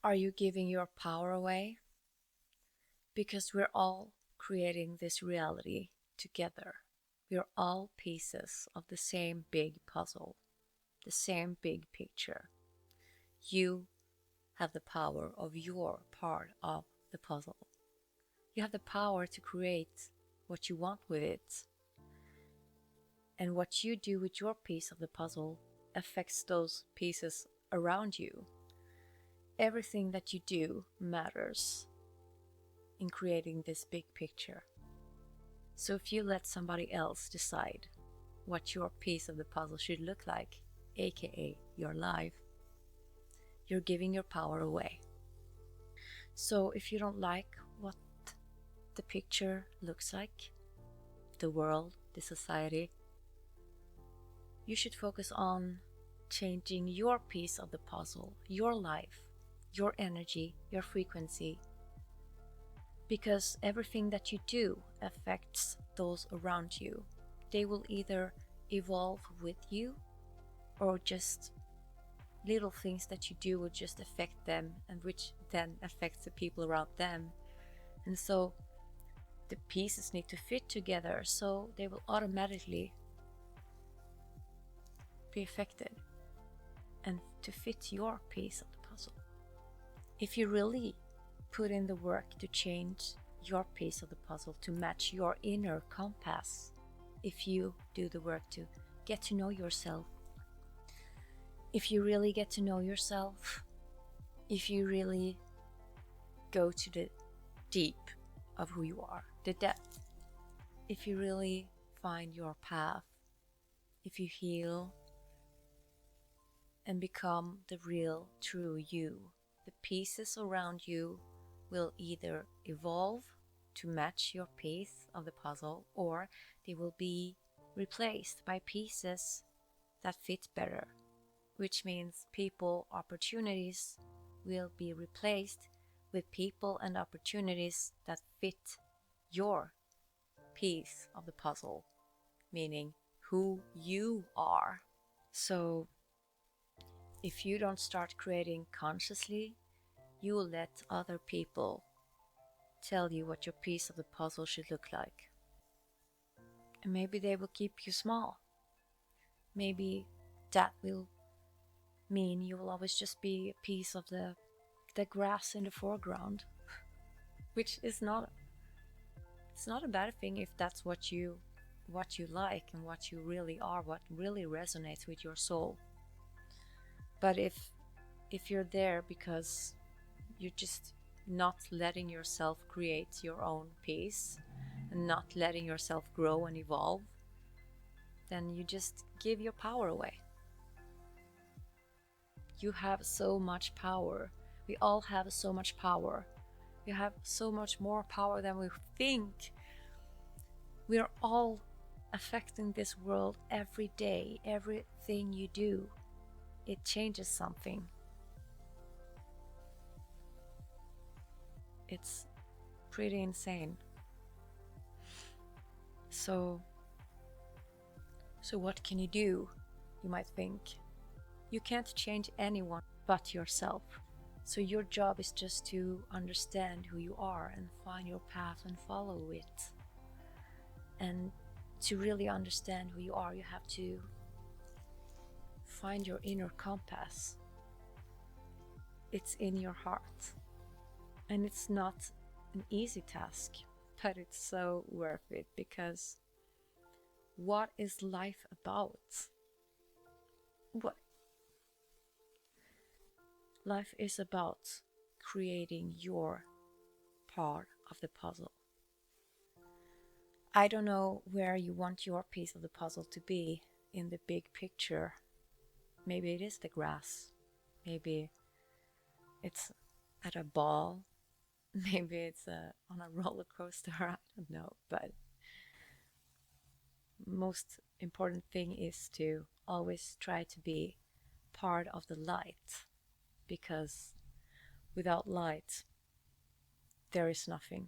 Are you giving your power away? Because we're all creating this reality together. We're all pieces of the same big puzzle, the same big picture. You have the power of your part of the puzzle. You have the power to create what you want with it. And what you do with your piece of the puzzle affects those pieces around you. Everything that you do matters in creating this big picture. So if you let somebody else decide what your piece of the puzzle should look like, aka your life, you're giving your power away. So if you don't like what the picture looks like, the world, the society, you should focus on changing your piece of the puzzle, your life, your energy, your frequency. Because everything that you do affects those around you. They will either evolve with you, or just little things that you do will just affect them, and which then affects the people around them. And so the pieces need to fit together, so they will automatically be affected and to fit your piece of the puzzle. If you really put in the work to change your piece of the puzzle to match your inner compass, if you do the work to get to know yourself, if you really get to know yourself, if you really go to the deep of who you are, the depth, if you really find your path, if you heal and become the real, true you, the pieces around you will either evolve to match your piece of the puzzle, or they will be replaced by pieces that fit better, which means people, opportunities will be replaced with people and opportunities that fit your piece of the puzzle, meaning who you are. So if you don't start creating consciously, you will let other people tell you what your piece of the puzzle should look like. And maybe they will keep you small. Maybe that will mean you will always just be a piece of the grass in the foreground, which is not, it's not a bad thing if that's what you like and what you really are, what really resonates with your soul. But if you're there because you're just not letting yourself create your own piece and not letting yourself grow and evolve, then you just give your power away. You have so much power. We all have so much power. We have so much more power than we think. We are all affecting this world every day. Everything you do, it changes something. It's pretty insane. So what can you do? You might think. You can't change anyone but yourself. So your job is just to understand who you are and find your path and follow it. And to really understand who you are, you have to find your inner compass. It's in your heart. And it's not an easy task, but it's so worth it, because what is life about? What? Life is about creating your part of the puzzle. I don't know where you want your piece of the puzzle to be in the big picture. Maybe it is the grass. Maybe it's at a ball. Maybe it's on a roller coaster. I don't know. But most important thing is to always try to be part of the light. Because without light, there is nothing.